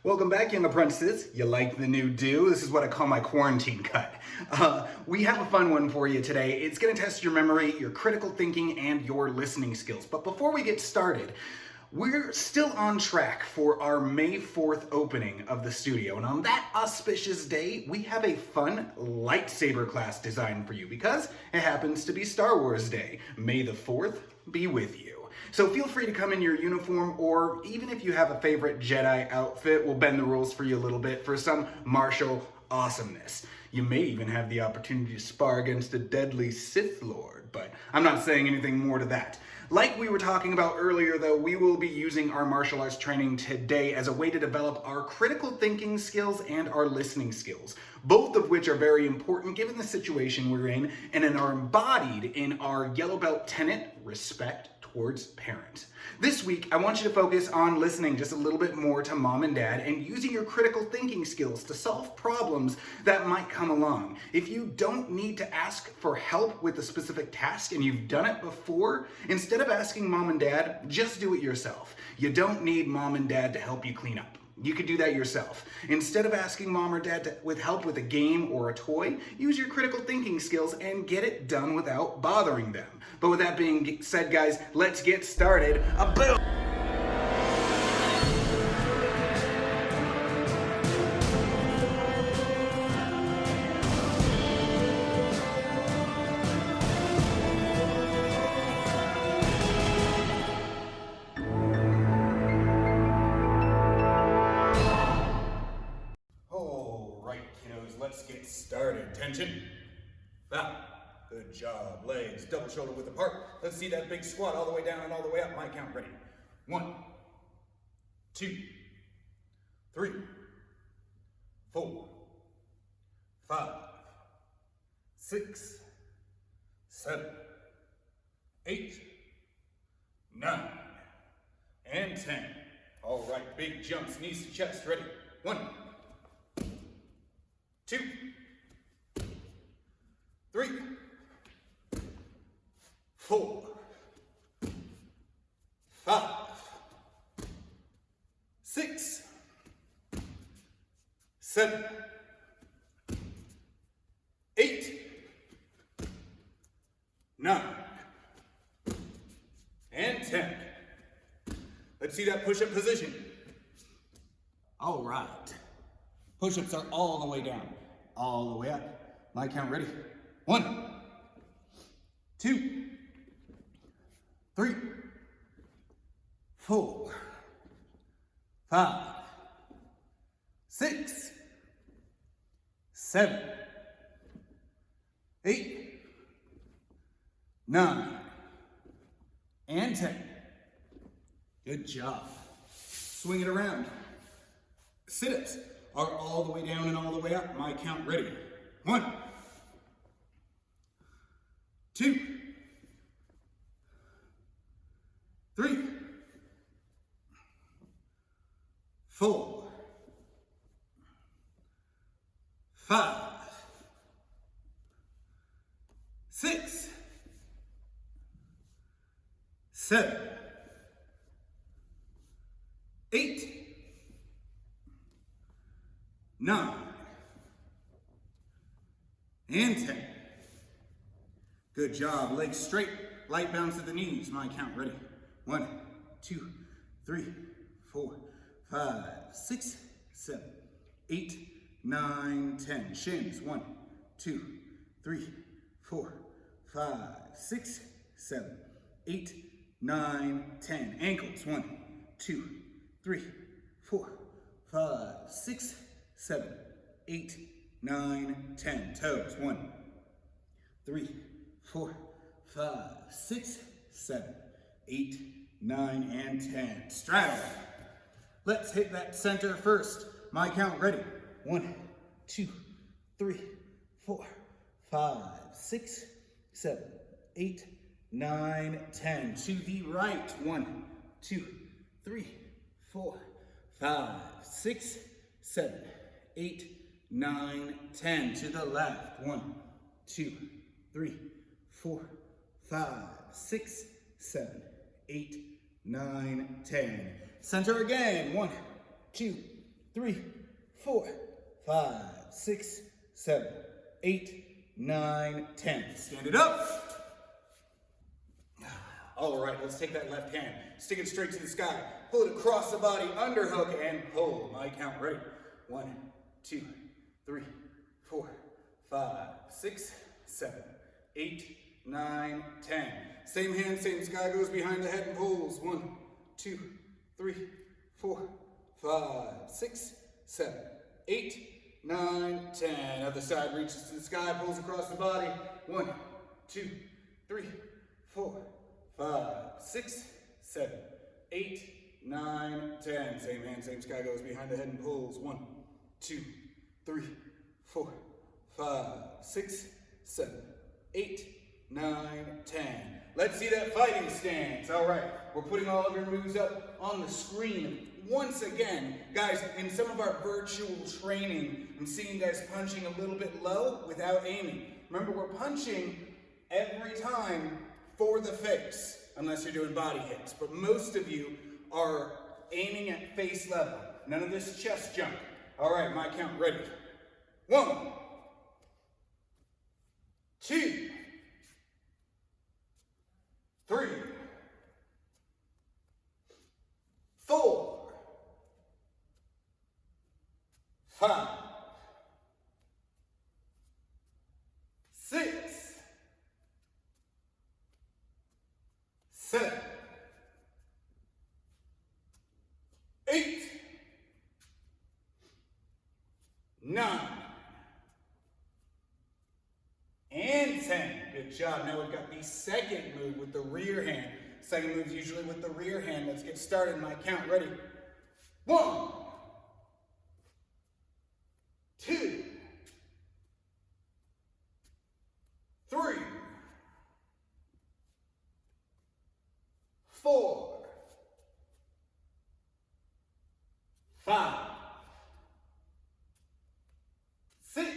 Welcome back, young apprentices. You like the new do? This is what I call my quarantine cut. We have a fun one for you today. It's going to test your memory, your critical thinking, and your listening skills. But before we get started, we're still on track for our May 4th opening of the studio. And on that auspicious day, we have a fun lightsaber class designed for you because it happens to be Star Wars Day. May the 4th be with you. So feel free to come in your uniform, or even if you have a favorite Jedi outfit, we'll bend the rules for you a little bit for some martial awesomeness. You may even have the opportunity to spar against a deadly Sith Lord, but I'm not saying anything more to that. Like we were talking about earlier though, we will be using our martial arts training today as a way to develop our critical thinking skills and our listening skills, both of which are very important given the situation we're in and are embodied in our yellow belt tenet, respect towards parents. This week, I want you to focus on listening just a little bit more to mom and dad and using your critical thinking skills to solve problems that might come along. If you don't need to ask for help with a specific task and you've done it before, instead of asking mom and dad, just do it yourself. You don't need mom and dad to help you clean up. You could do that yourself. Instead of asking mom or dad with help with a game or a toy, use your critical thinking skills and get it done without bothering them. But with that being said, guys, let's get started. Boom! Let's get started. Tension. Back. Good job. Legs double shoulder width apart. Let's see that big squat all the way down and all the way up. My count. Ready. 1, 2, 3, 4, 5, 6, 7, 8, 9, and 10. All right. Big jumps. Knees to chest. Ready. 1, 2, 3, 4, 5, 6, 7, 8, 9, and 10. Let's see that push-up position. All right. Push-ups are all the way down, all the way up. My count. Ready. 1, 2, 3, 4, 5, 6, 7, 8, 9, and 10. Good job. Swing it around. Sit-ups are all the way down and all the way up. My count. Ready. 1, 2, 3, 4, 5, 6, 7, 8, 9, and 10. Good job. Legs straight. Light bounce at the knees. My count. Ready. 1, 2, 3, 4, 5, 6, 7, 8, 9, 10. Shins. 1, 2, 3, 4, 5, 6, 7, 8, 9, 10. Ankles. 1, 2, 3, 4, 5, 6, 7, 8, 9, 10. Toes. 1, 3, 4, 5, 6, 7, 8, 9, and 10. Straddle. Let's hit that center first. My count. Ready. 1, 2, 3, 4, 5, 6, 7, 8, 9, 10. To the right. 1, 2, 3, 4, 5, 6, 7, 8, 9, 10. To the left. 1, 2, 3, 4, 5, 6, 7, 8, 9, 10. Center again. 1, 2, 3, 4, 5, 6, 7, 8, 9, 10. Stand it up. All right, let's take that left hand, stick it straight to the sky, pull it across the body, underhook, and pull. My count, ready? 1, 2, 3, 4, 5, 6, 7, 8, 9, 10. Same hand, same sky, goes behind the head and pulls. 1, 2, 3, 4, 5, 6, 7, 8, 9, 10. Other side reaches to the sky, pulls across the body. 1, 2, 3, 4, 5, 6, 7, 8, 9, 10. Same hand, same sky, goes behind the head and pulls. 1, 2, 3, 4, 5, 6, 7, 8, 9, 10. Let's see that fighting stance. All right, we're putting all of your moves up on the screen. Once again, guys, in some of our virtual training, I'm seeing you guys punching a little bit low without aiming. Remember, we're punching every time for the face, unless you're doing body hits. But most of you are aiming at face level. None of this chest jump. All right, my count, ready? 1, 2, 3, 4, 5, 6, 7, 8, 9, and 10. Good job. Now we've got the second move with the rear hand. Second move is usually with the rear hand. Let's get started. My count, ready? 1, 2, 3, 4, 5, 6,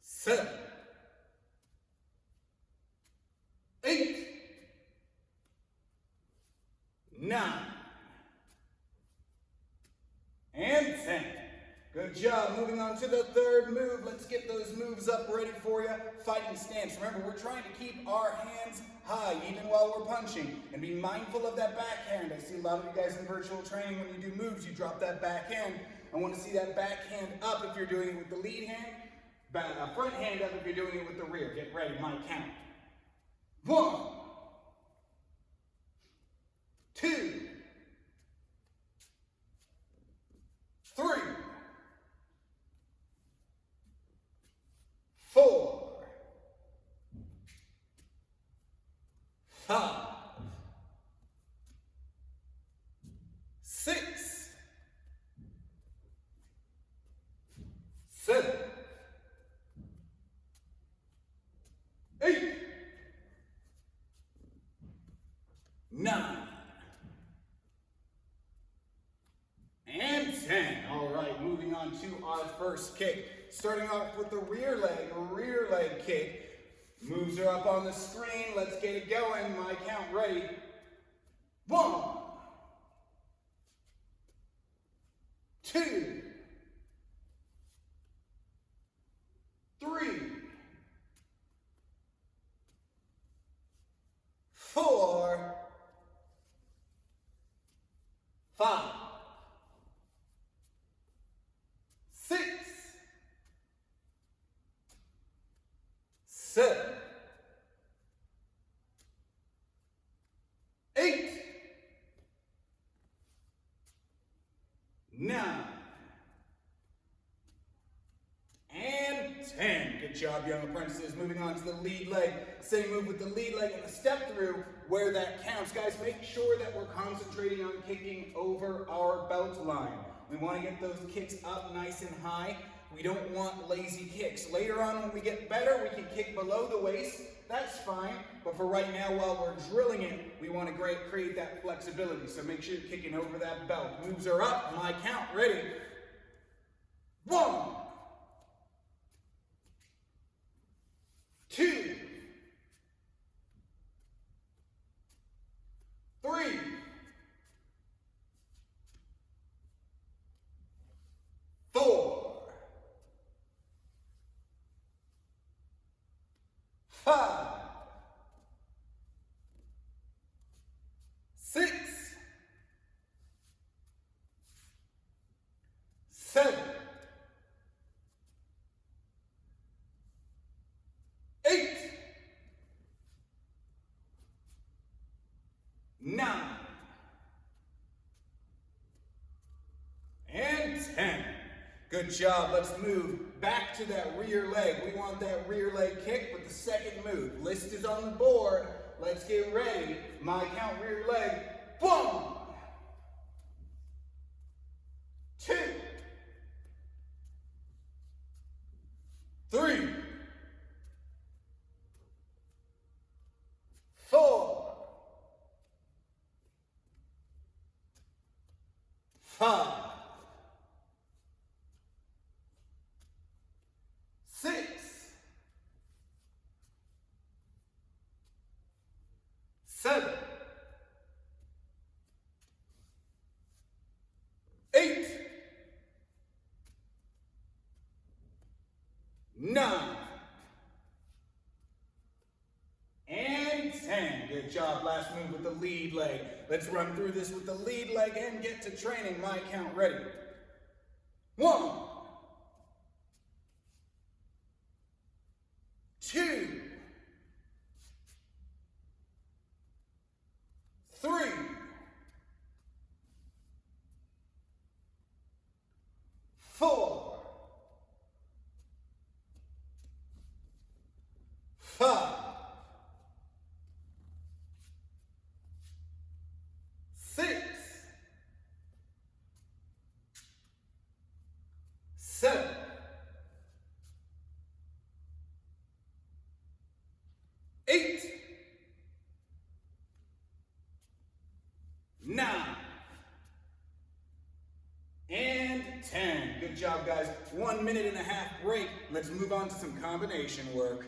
7, 8, 9, and 10. Good job. Moving on to the third move. Let's get those moves up ready for you. Fighting stance. Remember, we're trying to keep our hands high even while we're punching. And be mindful of that backhand. I see a lot of you guys in virtual training, when you do moves, you drop that backhand. I want to see that backhand up if you're doing it with the lead hand. Front hand up if you're doing it with the rear. Get ready. My count. 1, 2, 3, 4, 5, 6, 7, 8, 9, and 10. All right, moving on to our first kick. Starting off with the rear leg kick. Moves are up on the screen. Let's get it going. My count, ready? 1, 2, 3, 4, 5, 6, 7, 8, 9, and 10. Good job, young apprentices. Moving on to the lead leg. Same move with the lead leg and a step through where that counts. Guys, make sure that we're concentrating on kicking over our belt line. We want to get those kicks up nice and high. We don't want lazy kicks. Later on, when we get better, we can kick below the waist. That's fine. But for right now, while we're drilling it, we want to create that flexibility. So make sure you're kicking over that belt. Moves are up. My count. Ready? 1, 2, 3, 10. Good job. Let's move back to that rear leg. We want that rear leg kick with the second move. List is on the board. Let's get ready. My count rear leg. 1, 2, 3, 4, 5, 6, 7, 8, 9, and 10. Good job. Last move with the lead leg. Let's run through this with the lead leg and get to training. My count ready. 1, 2, 3, 4, 5, 6, 7, 8, 9, and 10. Good job, guys. 1 minute and a half break. Let's move on to some combination work.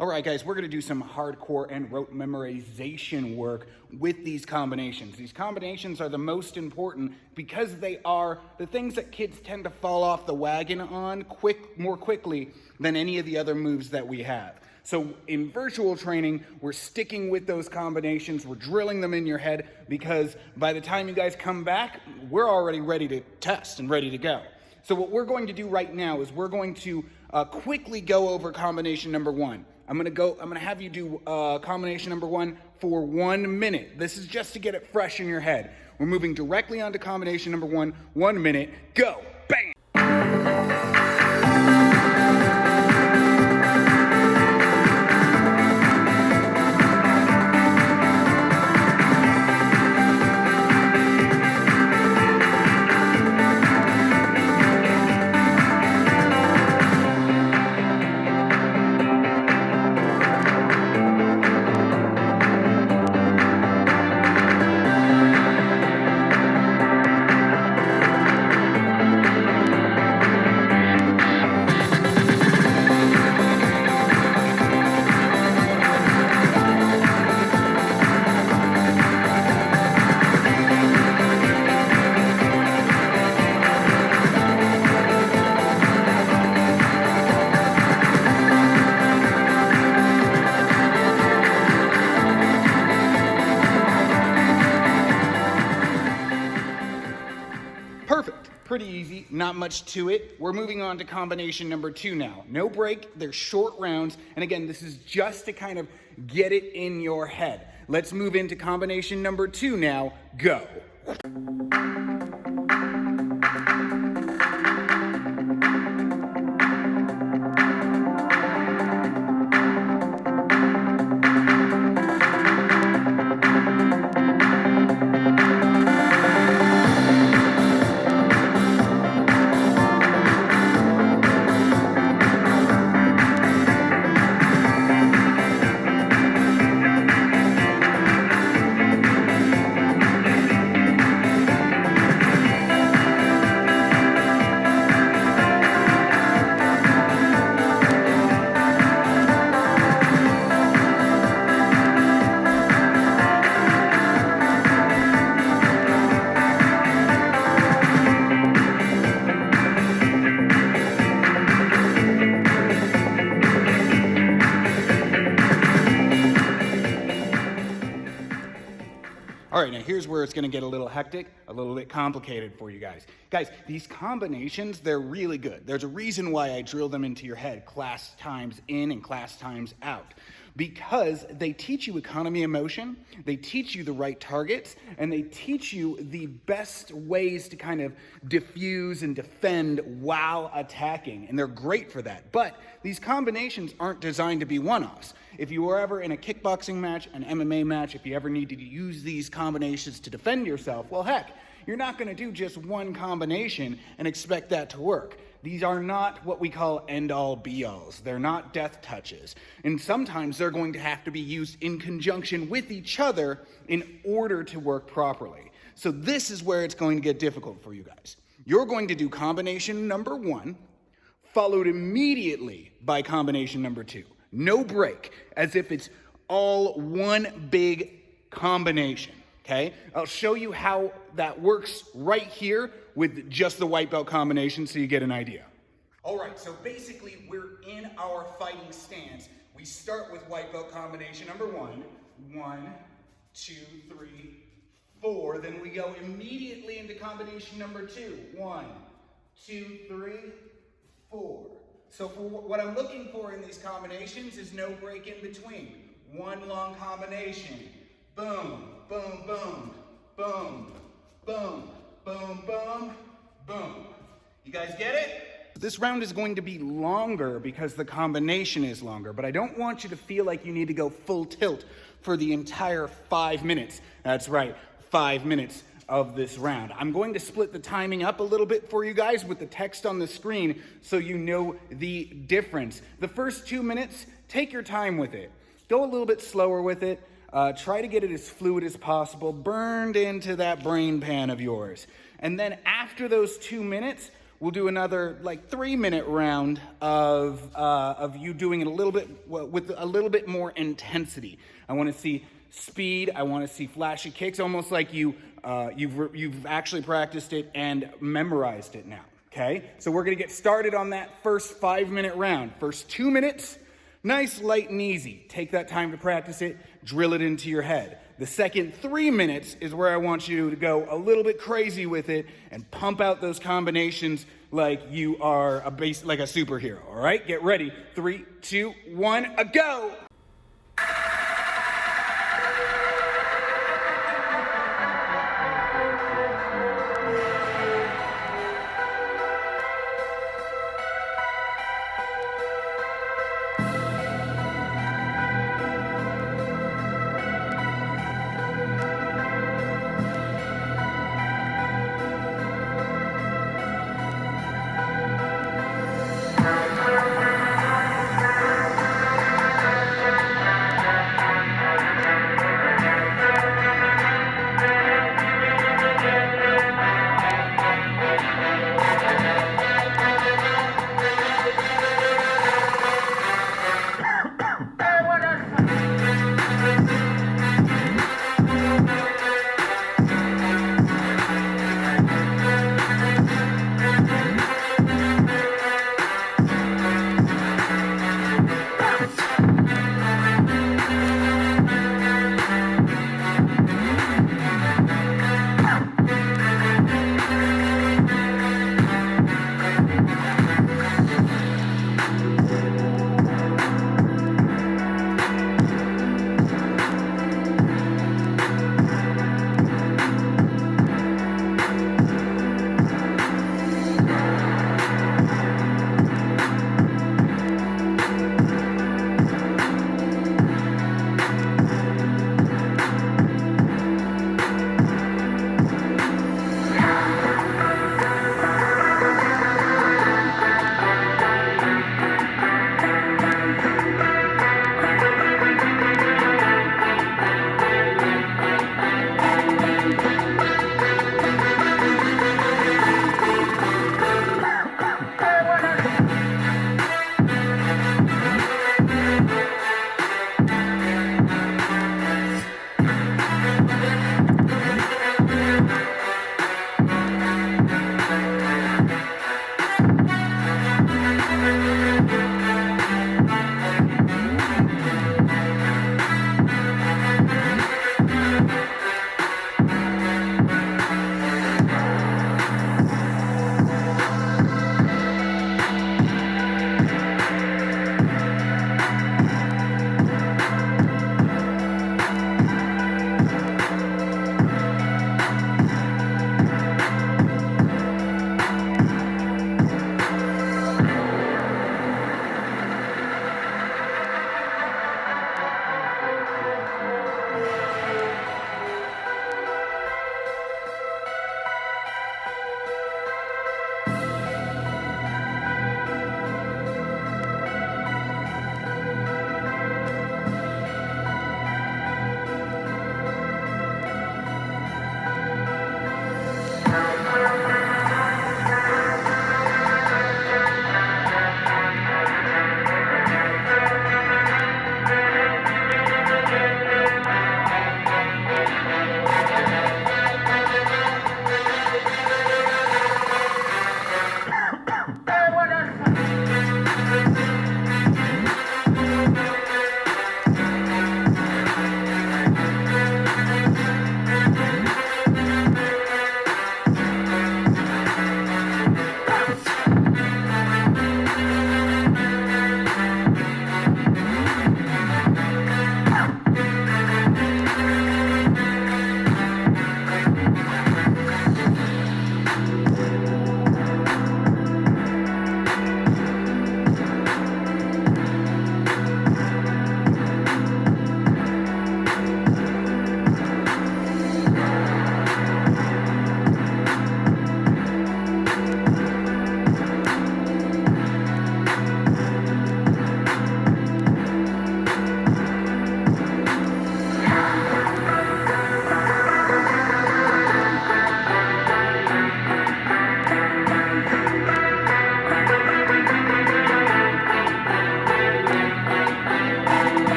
All right, guys, we're going to do some hardcore and rote memorization work with these combinations. These combinations are the most important because they are the things that kids tend to fall off the wagon on more quickly than any of the other moves that we have. So in virtual training, we're sticking with those combinations. We're drilling them in your head because by the time you guys come back, we're already ready to test and ready to go. So what we're going to do right now is we're going to quickly go over combination number 1. I'm gonna have you do combination number 1 for 1 minute. This is just to get it fresh in your head. We're moving directly onto combination number 1. 1 minute, go, bang! easy, not much to it. We're moving on to combination number 2 now. No break, they're short rounds, and again, this is just to kind of get it in your head. Let's move into combination number 2 now. Go. All right, now here's where it's gonna get a little hectic, a little bit complicated for you guys. Guys, these combinations, they're really good. There's a reason why I drill them into your head class times in and class times out. Because they teach you economy of motion, they teach you the right targets, and they teach you the best ways to kind of diffuse and defend while attacking. And they're great for that. But these combinations aren't designed to be one-offs. If you were ever in a kickboxing match, an MMA match, if you ever need to use these combinations to defend yourself, well, heck, you're not gonna do just one combination and expect that to work. These are not what we call end-all be-alls. They're not death touches. And sometimes they're going to have to be used in conjunction with each other in order to work properly. So this is where it's going to get difficult for you guys. You're going to do combination number 1, followed immediately by combination number 2. No break, as if it's all one big combination. Okay, I'll show you how that works right here with just the white belt combination so you get an idea. All right, so basically we're in our fighting stance. We start with white belt combination number 1. 1, 2, 3, 4. Then we go immediately into combination number 2. 1, 2, 3, 4. So for what I'm looking for in these combinations is no break in between. One long combination. Boom, boom, boom, boom, boom, boom, boom, boom. You guys get it? This round is going to be longer because the combination is longer, but I don't want you to feel like you need to go full tilt for the entire 5 minutes. That's right, 5 minutes of this round. I'm going to split the timing up a little bit for you guys with the text on the screen so you know the difference. The first 2 minutes, take your time with it. Go a little bit slower with it. Try to get it as fluid as possible, burned into that brain pan of yours. And then after those 2 minutes, we'll do another 3-minute round of you doing it a little bit with a little bit more intensity. I want to see speed. I want to see flashy kicks, almost like you've actually practiced it and memorized it now. Okay, so we're gonna get started on that first 5-minute round. First 2 minutes. Nice, light, and easy. Take that time to practice it, drill it into your head. The second 3 minutes is where I want you to go a little bit crazy with it and pump out those combinations like you are like a superhero, all right? Get ready. 3, 2, 1, go!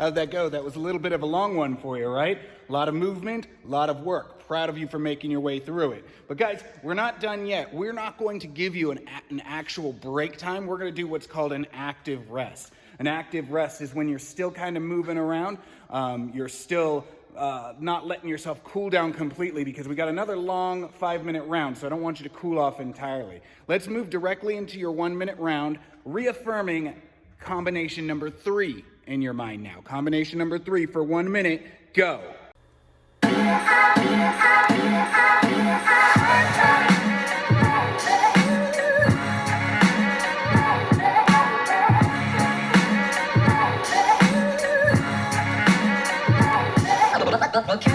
How'd that go? That was a little bit of a long one for you, right? A lot of movement, a lot of work. Proud of you for making your way through it. But guys, we're not done yet. We're not going to give you an actual break time. We're going to do what's called an active rest. An active rest is when you're still kind of moving around. You're still not letting yourself cool down completely, because we got another long 5-minute round, so I don't want you to cool off entirely. Let's move directly into your 1-minute round, reaffirming combination number 3 in your mind now. Combination number 3 for 1 minute, go. Okay.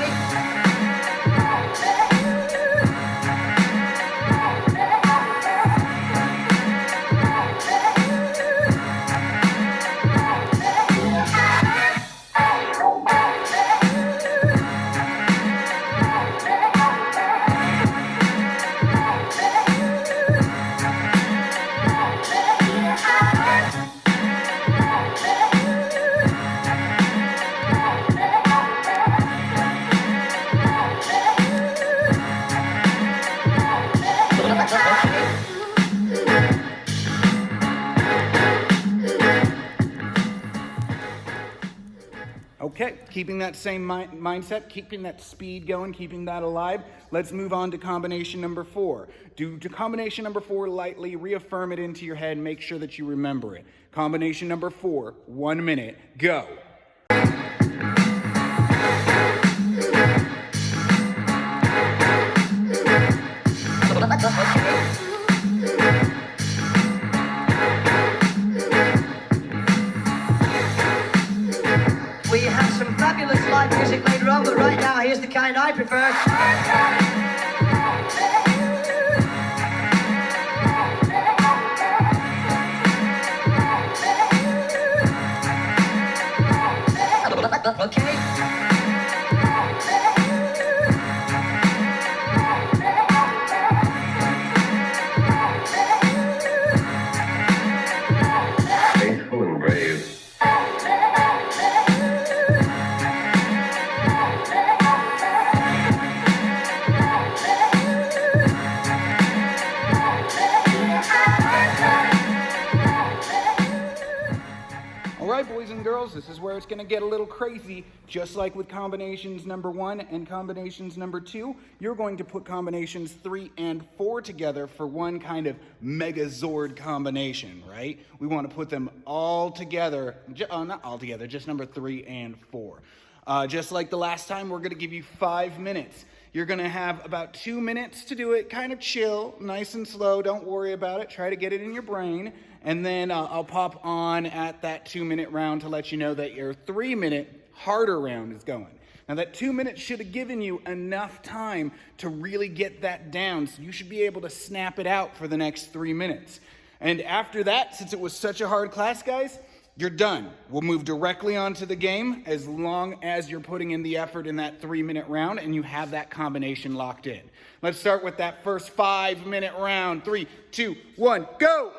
Okay, keeping that same mindset, keeping that speed going, keeping that alive. Let's move on to combination number 4. Do combination number 4 lightly, reaffirm it into your head, make sure that you remember it. Combination number 4, 1 minute, go. We have some fabulous live music later on, but right now, here's the kind I prefer. Okay. Faithful and brave. All right, boys and girls, this is where it's going to get a little crazy. Just like with combinations number 1 and combinations number 2, you're going to put combinations 3 and 4 together for one kind of megazord combination, right? We want to put them all together, not all together, just number 3 and 4. Just like the last time, we're going to give you 5 minutes. You're going to have about 2 minutes to do it, kind of chill, nice and slow. Don't worry about it. Try to get it in your brain. And then I'll pop on at that 2-minute round to let you know that your 3-minute harder round is going. Now that 2 minutes should have given you enough time to really get that down, so you should be able to snap it out for the next 3 minutes. And after that, since it was such a hard class, guys, you're done. We'll move directly onto the game as long as you're putting in the effort in that 3-minute round and you have that combination locked in. Let's start with that first 5-minute round. 3, 2, 1, go!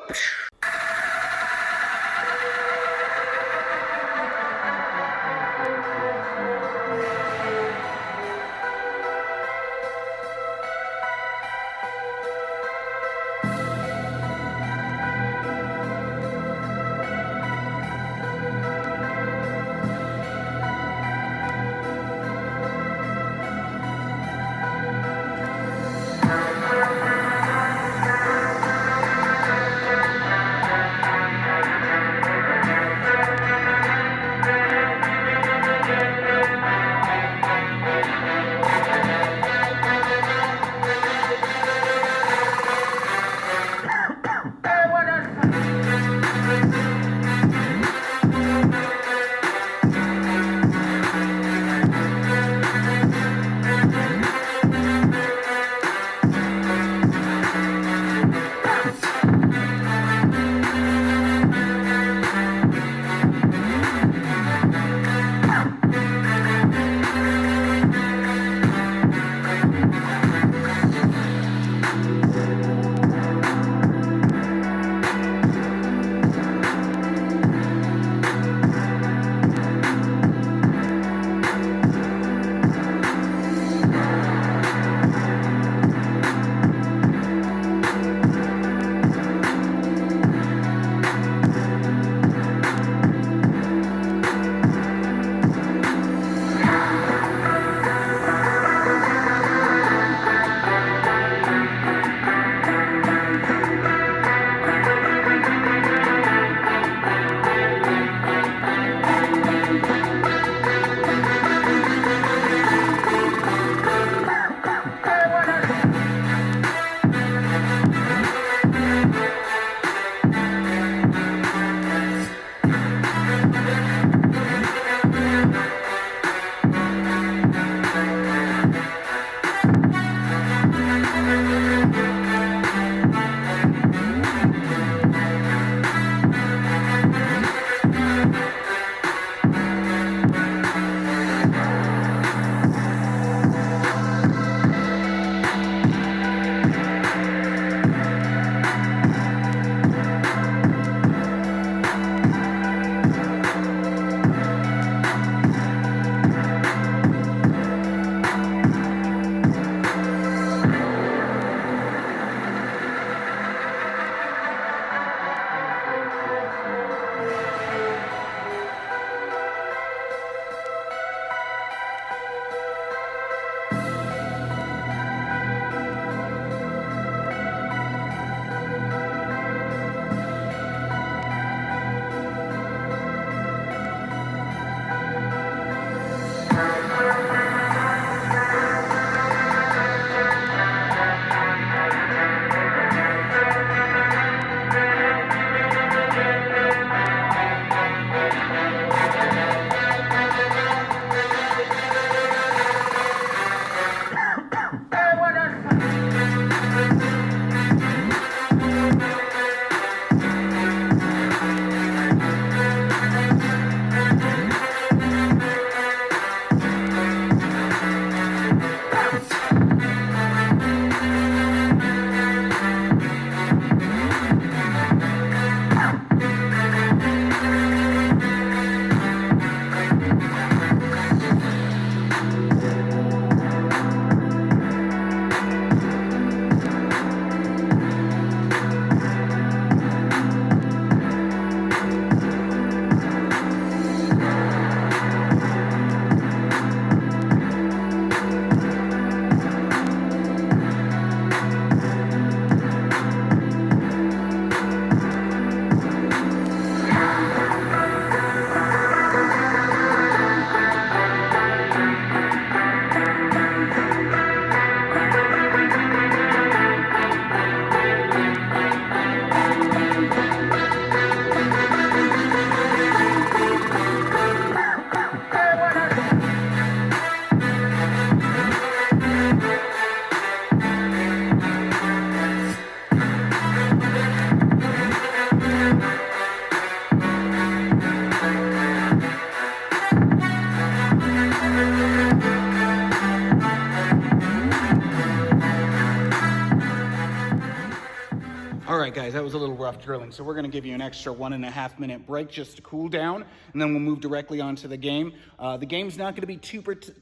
right, guys, that was a little rough drilling, so we're going to give you an extra 1.5 minute break just to cool down, and then we'll move directly onto the game. The game's not going to be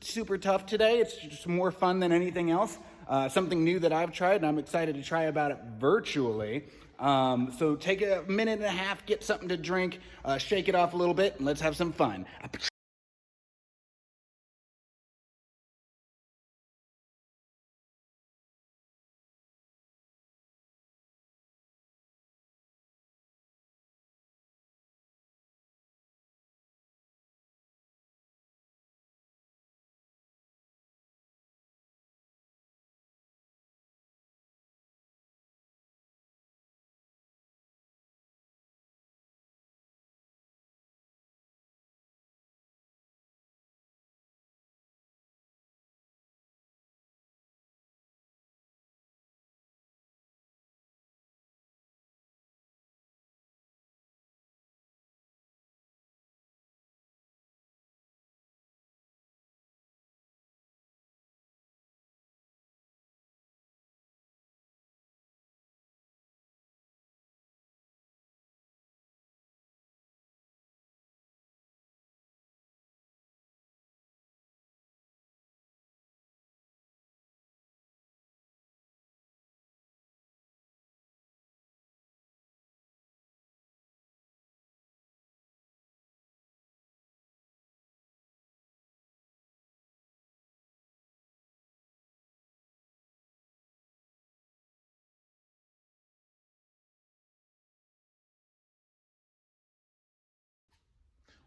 super tough today. It's just more fun than anything else. Something new that I've tried, and I'm excited to try about it virtually. So take a 1.5 minutes, get something to drink, shake it off a little bit, and let's have some fun.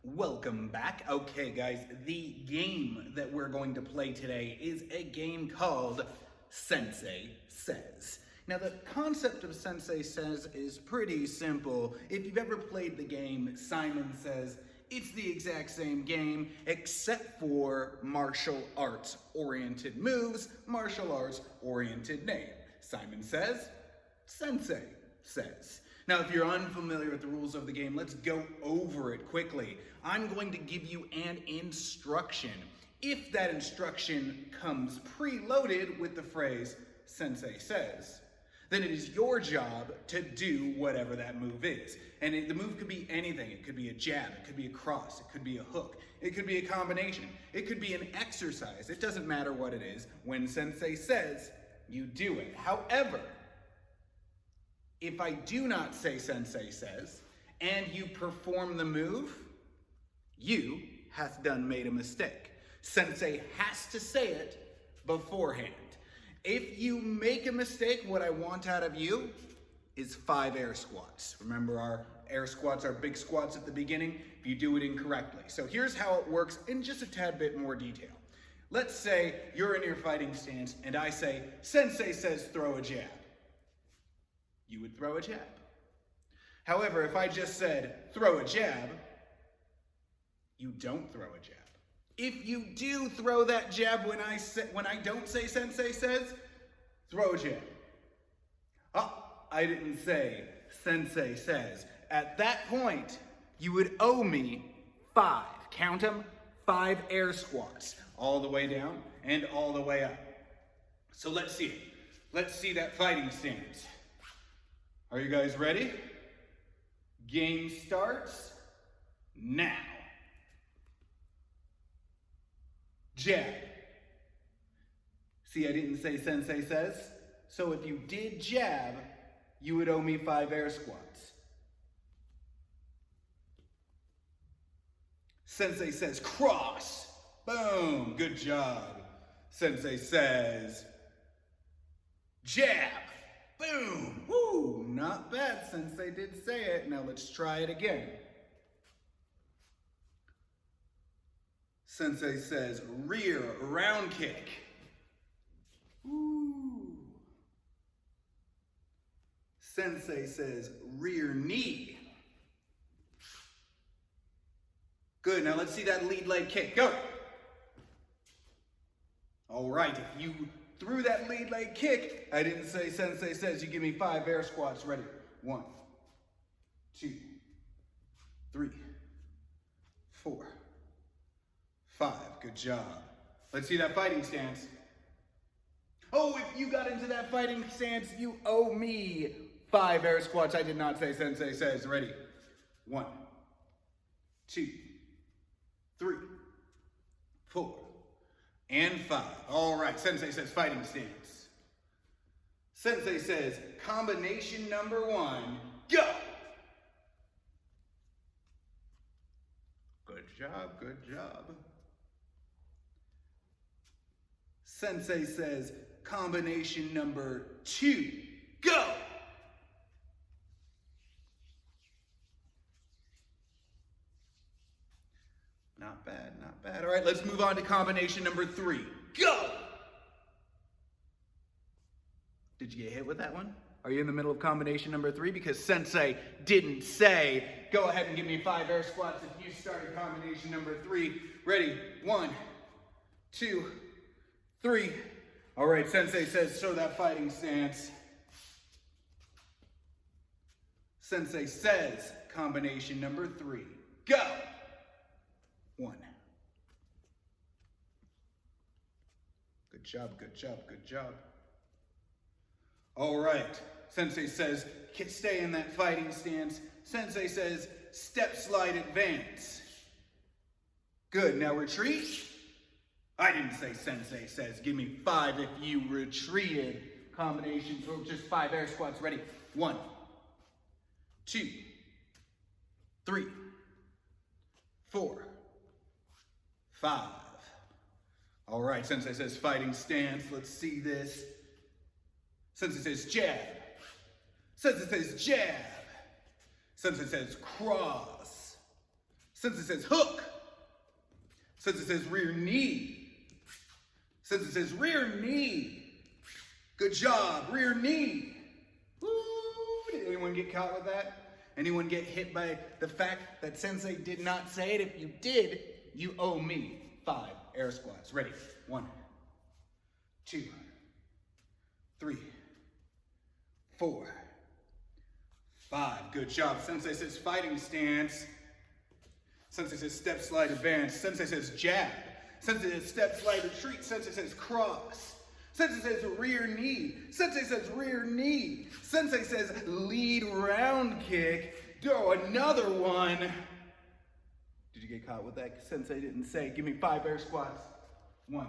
Welcome back. Okay, guys, the game that we're going to play today is a game called Sensei Says. Now, the concept of Sensei Says is pretty simple. If you've ever played the game Simon Says, it's the exact same game except for martial arts oriented moves, martial arts oriented name. Simon Says, Sensei Says. Now, if you're unfamiliar with the rules of the game, let's go over it quickly. I'm going to give you an instruction. If that instruction comes preloaded with the phrase, Sensei Says, then it is your job to do whatever that move is. And the move could be anything. It could be a jab, it could be a cross, it could be a hook, it could be a combination, it could be an exercise. It doesn't matter what it is. When Sensei says, you do it. However, if I do not say Sensei Says, and you perform the move, you hath done made a mistake. Sensei has to say it beforehand. If you make a mistake, what I want out of you is 5 air squats. Remember, our air squats are big squats at the beginning if you do it incorrectly. So here's how it works in just a tad bit more detail. Let's say you're in your fighting stance and I say, Sensei Says throw a jab. You would throw a jab. However, if I just said, throw a jab, you don't throw a jab. If you do throw that jab when I don't say Sensei Says, throw a jab. Oh, I didn't say Sensei Says. At that point, you would owe me 5, count them, 5 air squats, all the way down and all the way up. So let's see it. Let's see that fighting stance. Are you guys ready? Game starts now. Jab. See, I didn't say Sensei Says. So if you did jab, you would owe me 5 air squats. Sensei Says cross. Boom. Good job. Sensei Says jab. Boom! Woo! Not bad, Sensei did say it. Now let's try it again. Sensei Says rear round kick. Woo! Sensei Says rear knee. Good, now let's see that lead leg kick. Go! All right, if you threw that lead leg kick, I didn't say Sensei Says, you give me 5 air squats. Ready? 1, 2, 3, 4, 5. Good job. Let's see that fighting stance. Oh, if you got into that fighting stance, you owe me 5 air squats. I did not say sensei says. Ready? 1, 2, 3, 4, and 5. All right, sensei says fighting stance. Sensei says combination number 1, go! Good job, good job. Sensei says combination number 2, go! Not bad, not bad. All right, let's move on to combination number 3, go! Did you get hit with that one? Are you in the middle of combination number 3? Because sensei didn't say, go ahead and give me 5 air squats if you started combination number 3. Ready? 1, 2, 3. All right, sensei says, show that fighting stance. Sensei says, combination number 3, go! 1. Good job, good job, good job. All right, sensei says, stay in that fighting stance. Sensei says, step, slide, advance. Good, now retreat. I didn't say sensei says, give me 5 if you retreated. Combinations, or just 5 air squats, ready? 1, 2, 3, 4, 5. All right, sensei says fighting stance. Let's see this. Sensei says jab. Sensei says jab. Sensei says cross. Sensei says hook. Sensei says rear knee. Sensei says rear knee. Good job, rear knee. Woo! Did anyone get caught with that? Anyone get hit by the fact that sensei did not say it? If you did, you owe me 5 air squats. Ready? 1, 2, 3, 4, 5. Good job. Sensei says fighting stance. Sensei says step, slide, advance. Sensei says jab. Sensei says step, slide, retreat. Sensei says cross. Sensei says rear knee. Sensei says rear knee. Sensei says lead round kick. Do another one. Did you get caught with that? Sensei didn't say. Give me 5 air squats. 1,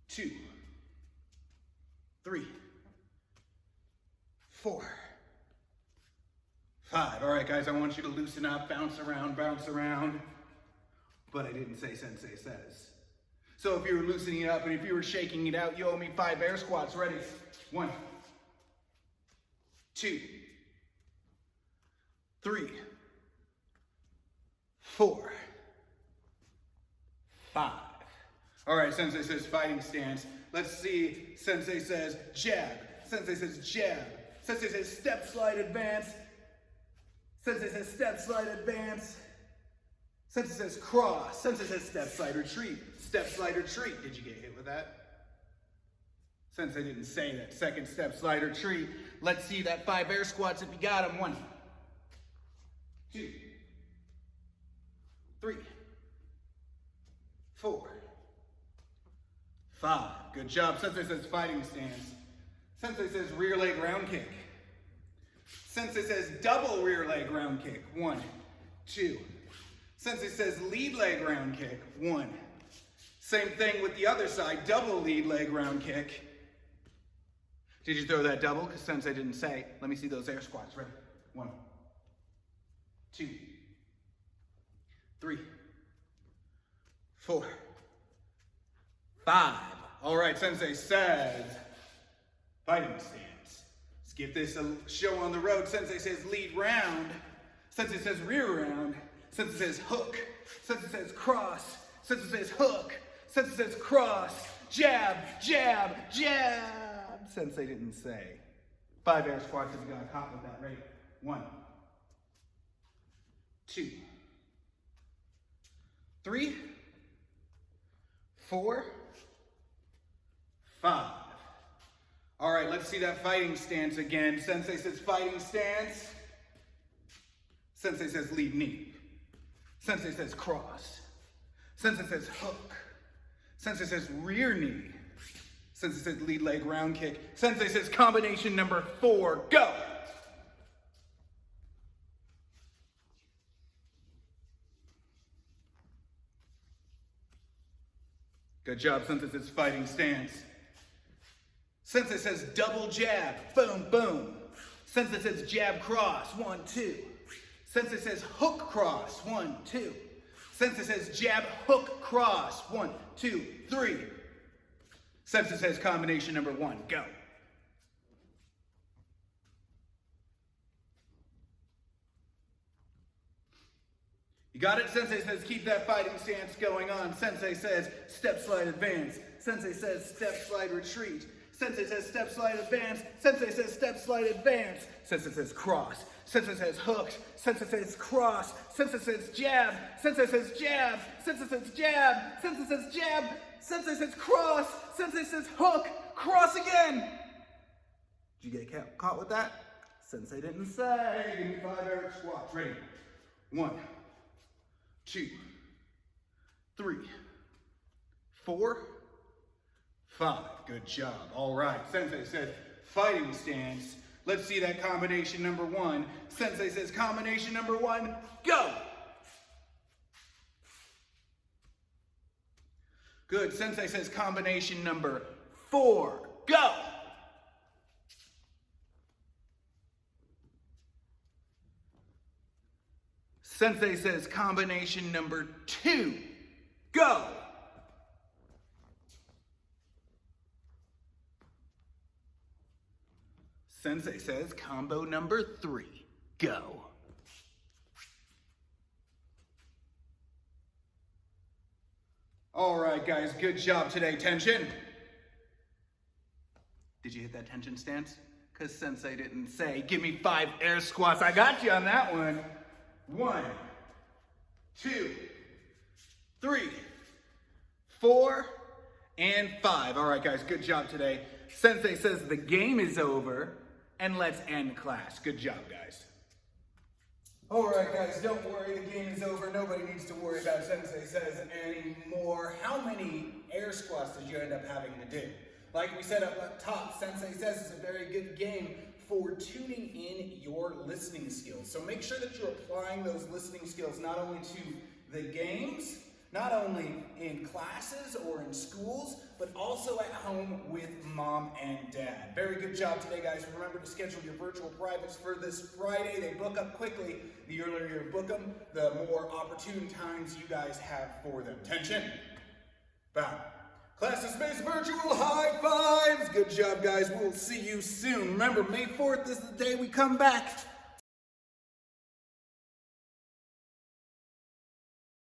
2, 3, 4, 5. All right, guys, I want you to loosen up, bounce around, bounce around. But I didn't say sensei says. So if you were loosening it up and if you were shaking it out, you owe me 5 air squats. Ready? 1, 2, 3, 4, 5. All right, sensei says fighting stance. Let's see. Sensei says jab. Sensei says jab. Sensei says step, slide, advance. Sensei says step, slide, advance. Sensei says cross. Sensei says step, slide, retreat. Step, slide, retreat. Did you get hit with that? Sensei didn't say that. Second step, slide, retreat. Let's see that 5 air squats if you got them. 1, 2, 3, 4, 5. Good job. Sensei says fighting stance. Sensei says rear leg round kick. Sensei says double rear leg round kick. 1, 2. Sensei says lead leg round kick. 1. Same thing with the other side. Double lead leg round kick. Did you throw that double? Because sensei didn't say. Let me see those air squats. Ready? 1, 2, 3, 4, 5. All right, sensei says fighting stance. Let's get this a show on the road. Sensei says lead round. Sensei says rear round. Sensei says hook. Sensei says cross. Sensei says hook. Sensei says cross. Jab, jab, jab. Sensei didn't say. 5 air squats if you got caught with that. Ready? 1, 2, 3, 4, 5. All right, let's see that fighting stance again. Sensei says fighting stance. Sensei says lead knee. Sensei says cross. Sensei says hook. Sensei says rear knee. Sensei says lead leg round kick. Sensei says combination number 4, go. Good job. Sensei says fighting stance. Sensei says double jab, boom, boom. Sensei says jab cross, 1, 2. Sensei says hook cross, 1, 2. Sensei says jab hook cross, 1, 2, 3. Sensei says combination number 1, go. You got it? Sensei says keep that fighting stance going on. Sensei says step slide advance. Sensei says step slide retreat. Sensei says step slide advance. Sensei says step slide advance. Sensei says cross. Sensei says hooks. Sensei says cross. Sensei says jab. Sensei says jab. Sensei says jab. Sensei says jab. Sensei says cross. Sensei says hook. Cross again. Did you get caught with that? Sensei didn't say. Give me 5 Eric squats. Ready? 1, 2, 3, 4, 5. Good job. All right. Sensei says fighting stance. Let's see that combination number 1. Sensei says combination number 1, go. Good. Sensei says combination number 4, go. Sensei says combination number 2, go. Sensei says combo number 3, go. All right, guys, good job today. Tension. Did you hit that tension stance? Because Sensei didn't say, give me 5 air squats. I got you on that one. 1, 2, 3, 4, and 5. All right, guys, good job today. Sensei says the game is over, and let's end class. Good job, guys. All right, guys, don't worry. The game is over. Nobody needs to worry about Sensei Says anymore. How many air squats did you end up having to do? Like we said up top, Sensei Says is a very good game for tuning in your listening skills. So make sure that you're applying those listening skills not only to the games, not only in classes or in schools, but also at home with mom and dad. Very good job today, guys. Remember to schedule your virtual privates for this Friday. They book up quickly. The earlier you book them, the more opportune times you guys have for them. Tension. Bow. Class dismissed, virtual high fives. Good job, guys. We'll see you soon. Remember, May 4th is the day we come back.